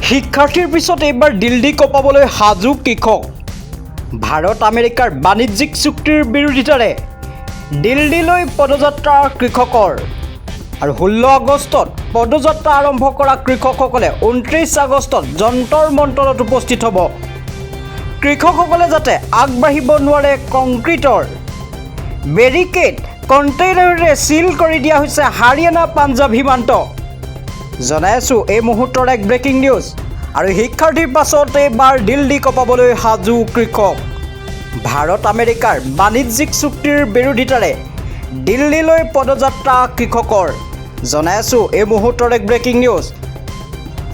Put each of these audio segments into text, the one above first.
শিক্ষাৰ্থীৰ পিছত এইবাৰ দিল্লী কঁপাবলৈ সাজু কৃষক। ভাৰত আমেৰিকাৰ বাণিজ্যিক চুক্তিৰ বিৰোধিতাৰে দিল্লীলৈ পদযাত্ৰা কৃষকৰ। আৰু 16 আগষ্টত পদযাত্ৰা আৰম্ভ কৰা কৃষকসকলে 29 আগষ্টত যন্তৰ মন্তৰত উপস্থিত হ'ব। কৃষকসকলে যাতে আগবাঢ়িব নোৱাৰে কংক্ৰিটৰ বেৰিকেড কণ্টেইনাৰেৰে চিল কৰি দিয়া হৈছে হাৰিয়ানা পাঞ্জাৱ সীমান্ত। জনাই আছোঁ এই মুহূৰ্তৰ এক ব্ৰেকিং নিউজ। আৰু শিক্ষাৰ্থীৰ পাছত এইবাৰ দিল্লী কঁপাবলৈ সাজু কৃষক। ভাৰত আমেৰিকাৰ বাণিজ্যিক চুক্তিৰ বিৰোধিতাৰে দিল্লীলৈ পদযাত্ৰা কৃষকৰ। জনাই আছোঁ এই মুহূৰ্তৰ এক ব্ৰেকিং নিউজ।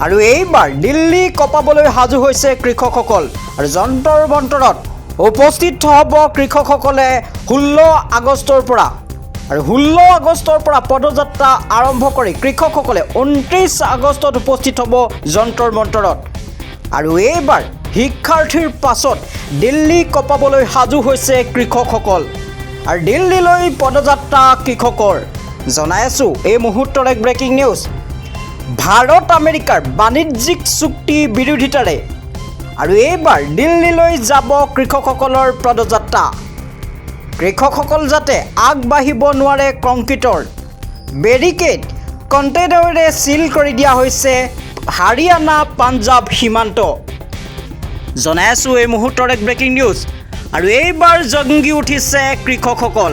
আৰু এইবাৰ দিল্লী কঁপাবলৈ সাজু হৈছে কৃষকসকল। আৰু যন্তৰ মন্তৰত উপস্থিত হ'ব কৃষকসকলে 16 আগষ্টৰ পৰা। আৰু 16 আগষ্টৰ পৰা পদযাত্ৰা আৰম্ভ কৰি কৃষকসকলে 29 আগষ্টত উপস্থিত হ'ব যন্তৰ মন্তৰত। আৰু এইবাৰ শিক্ষাৰ্থীৰ পাছত দিল্লী কঁপাবলৈ সাজু হৈছে কৃষকসকল। আৰু দিল্লীলৈ পদযাত্ৰা কৃষকৰ। জনাই আছোঁ এই মুহূৰ্তৰ এক ব্ৰেকিং নিউজ। ভাৰত আমেৰিকাৰ বাণিজ্যিক চুক্তি বিৰোধিতাৰে আৰু এইবাৰ দিল্লীলৈ যাব কৃষকসকলৰ পদযাত্ৰা। কৃষকসকল যাতে আগবাঢ়িব নোৱাৰে কংক্ৰিটৰ বেৰিকেড কণ্টেইনাৰেৰে চিল কৰি দিয়া হৈছে হাৰিয়ানা পাঞ্জাৱ সীমান্ত। জনাই আছোঁ এই মুহূৰ্তৰ এক ব্ৰেকিং নিউজ। আৰু এইবাৰ জংগী উঠিছে কৃষকসকল।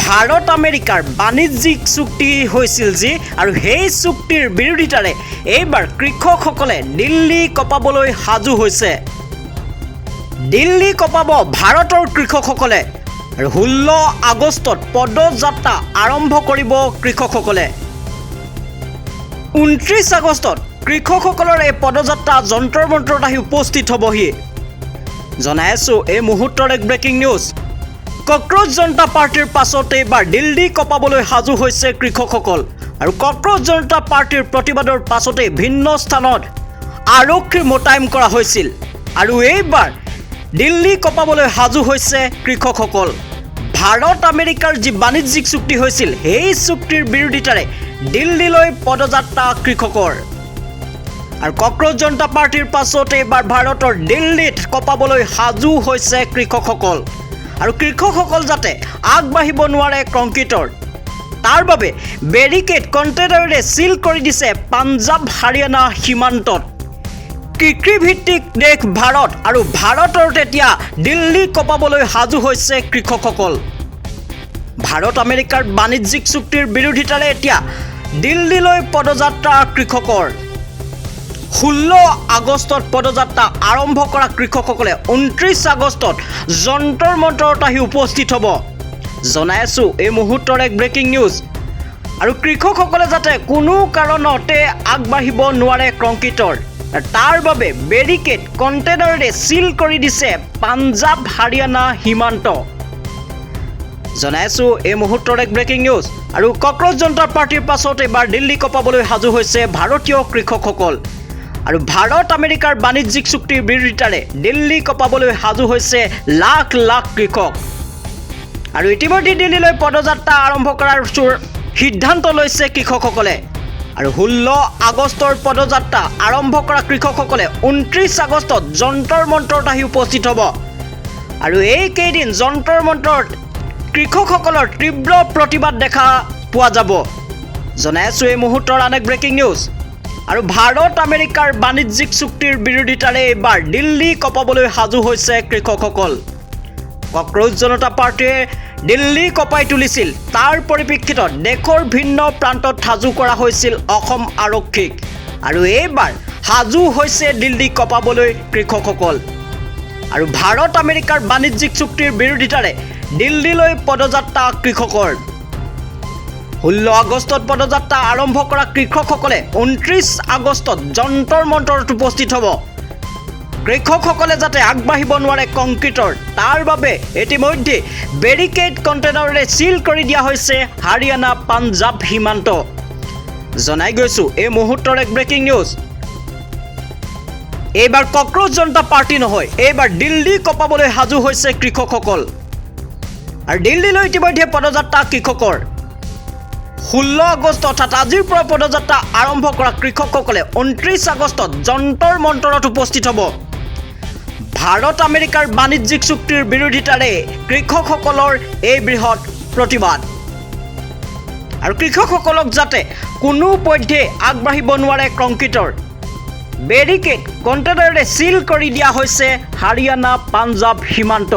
ভাৰত আমেৰিকাৰ বাণিজ্যিক চুক্তি হৈছিল যি, আৰু সেই চুক্তিৰ বিৰোধিতাৰে এইবাৰ কৃষকসকলে দিল্লী কঁপাবলৈ সাজু হৈছে। দিল্লী কঁপাব ভাৰতৰ কৃষকসকলে। আৰু 16 আগষ্টত পদযাত্ৰা আৰম্ভ কৰিব কৃষকসকলে। 29 আগষ্টত কৃষকসকলৰ এই পদযাত্ৰা যন্তৰ মন্তৰত আহি উপস্থিত হ'বহি। জনাই আছোঁ এই মুহূৰ্তৰ এক ব্ৰেকিং নিউজ। কক্ৰজ জনতা পাৰ্টীৰ পাছত এইবাৰ দিল্লী কঁপাবলৈ সাজু হৈছে কৃষকসকল। আৰু কক্ৰজ জনতা পাৰ্টীৰ প্ৰতিবাদৰ পাছতেই ভিন্ন স্থানত আৰক্ষী মোতায়েন কৰা হৈছিল। আৰু এইবাৰ দিল্লী কঁপাবলৈ সাজু হৈছে কৃষকসকল। ভাৰত আমেৰিকাৰ যি বাণিজ্যিক চুক্তি হৈছিল সেই চুক্তিৰ বিৰোধিতাৰে দিল্লীলৈ পদযাত্ৰা কৃষকৰ। আৰু কক্ৰজ জনতা পাৰ্টীৰ পাছত এইবাৰ ভাৰতৰ দিল্লীত কঁপাবলৈ সাজু হৈছে কৃষকসকল। আৰু কৃষকসকল যাতে আগবাঢ়িব নোৱাৰে কংক্ৰিটৰ, তাৰ বাবে বেৰিকেড কণ্টেইনাৰেৰে চিল কৰি দিছে পাঞ্জাৱ হাৰিয়ানা সীমান্তত। কৃষিভিত্তিক দেশ ভাৰত, আৰু ভাৰতৰ তেতিয়া দিল্লী কঁপাবলৈ সাজু হৈছে কৃষকসকল। ভাৰত আমেৰিকাৰ বাণিজ্যিক চুক্তিৰ বিৰোধিতাৰে এতিয়া দিল্লীলৈ পদযাত্ৰা কৃষকৰ। 16 আগষ্টত পদযাত্ৰা আৰম্ভ কৰা কৃষকসকলে 29 আগষ্টত যন্তৰ মন্তৰত আহি উপস্থিত হ'ব। জনাই আছোঁ এই মুহূৰ্তৰ এক ব্ৰেকিং নিউজ। আৰু কৃষকসকলে যাতে কোনো কাৰণতে আগবাঢ়িব নোৱাৰে কংক্ৰিটৰ, তাৰ বাবে বেৰিকেড কণ্টেইনাৰেৰে চিল কৰি দিছে পাঞ্জাৱ হাৰিয়ানা সীমান্ত। জনাই আছোঁ এই মুহূৰ্তৰ এক ব্ৰেকিং নিউজ। আৰু কক্ৰজ জনতা পাৰ্টীৰ পাছত এইবাৰ দিল্লী কঁপাবলৈ সাজু হৈছে ভাৰতীয় কৃষকসকল। আৰু ভাৰত আমেৰিকাৰ বাণিজ্যিক চুক্তিৰ বিৰোধিতাৰে দিল্লী কঁপাবলৈ সাজু হৈছে লাখ লাখ কৃষক। আৰু ইতিমধ্যে দিল্লীলৈ পদযাত্ৰা আৰম্ভ কৰাৰ সিদ্ধান্ত লৈছে কৃষকসকলে। আৰু 16 আগষ্টৰ পদযাত্ৰা আৰম্ভ কৰা কৃষকসকলে 29 আগষ্টত যন্তৰ মন্তৰত আহি উপস্থিত হ'ব। আৰু এইকেইদিন যন্তৰ মন্তৰত কৃষকসকলৰ তীব্ৰ প্ৰতিবাদ দেখা পোৱা যাব। জনাই আছোঁ এই মুহূৰ্তৰ আন এক ব্ৰেকিং নিউজ। আৰু ভাৰত আমেৰিকাৰ বাণিজ্যিক চুক্তিৰ বিৰোধিতাৰে এইবাৰ দিল্লী কঁপাবলৈ সাজু হৈছে কৃষকসকল। কক্ৰজ জনতা পাৰ্টীয়ে দিল্লী কঁপাই তুলিছিল, তাৰ পৰিপ্ৰেক্ষিতত দেশৰ ভিন্ন প্ৰান্তত সাজু কৰা হৈছিল অসম আৰক্ষীক। আৰু এইবাৰ সাজু হৈছে দিল্লী কঁপাবলৈ কৃষকসকল। আৰু ভাৰত আমেৰিকাৰ বাণিজ্যিক চুক্তিৰ বিৰোধিতাৰে দিল্লীলৈ পদযাত্ৰা কৃষকৰ। 16 আগষ্টত পদযাত্ৰা আৰম্ভ কৰা কৃষকসকলে 29 আগষ্টত যন্তৰ মন্তৰত উপস্থিত হ'ব। কৃষকসকলে যাতে আগবাঢ়িব নোৱাৰে কংক্ৰিটৰ, তাৰ বাবে ইতিমধ্যে বেৰিকেড কণ্টেইনাৰেৰে চিল কৰি দিয়া হৈছে হাৰিয়ানা পাঞ্জাৱ সীমান্ত। জনাই গৈছোঁ এই মুহূৰ্তৰ এক ব্ৰেকিং নিউজ। এইবাৰ কক্ৰজ জনতা পাৰ্টী নহয়, এইবাৰ দিল্লী কঁপাবলৈ সাজু হৈছে কৃষকসকল। আৰু দিল্লীলৈ ইতিমধ্যে পদযাত্ৰা কৃষকৰ। 16 আগষ্ট অৰ্থাৎ আজিৰ পৰা পদযাত্ৰা আৰম্ভ কৰা কৃষকসকলে 29 আগষ্টত যন্তৰ মন্তৰত উপস্থিত হ'ব। ভাৰত আমেৰিকাৰ বাণিজ্যিক চুক্তিৰ বিৰোধিতাৰে কৃষকসকলৰ এই বৃহৎ প্ৰতিবাদ। আৰু কৃষকসকলক যাতে কোনোপধ্যে আগবাঢ়িব নোৱাৰে কংক্ৰিটৰ বেৰিকেড কণ্টেইনাৰেৰে চিল কৰি দিয়া হৈছে হাৰিয়ানা পাঞ্জাৱ সীমান্ত।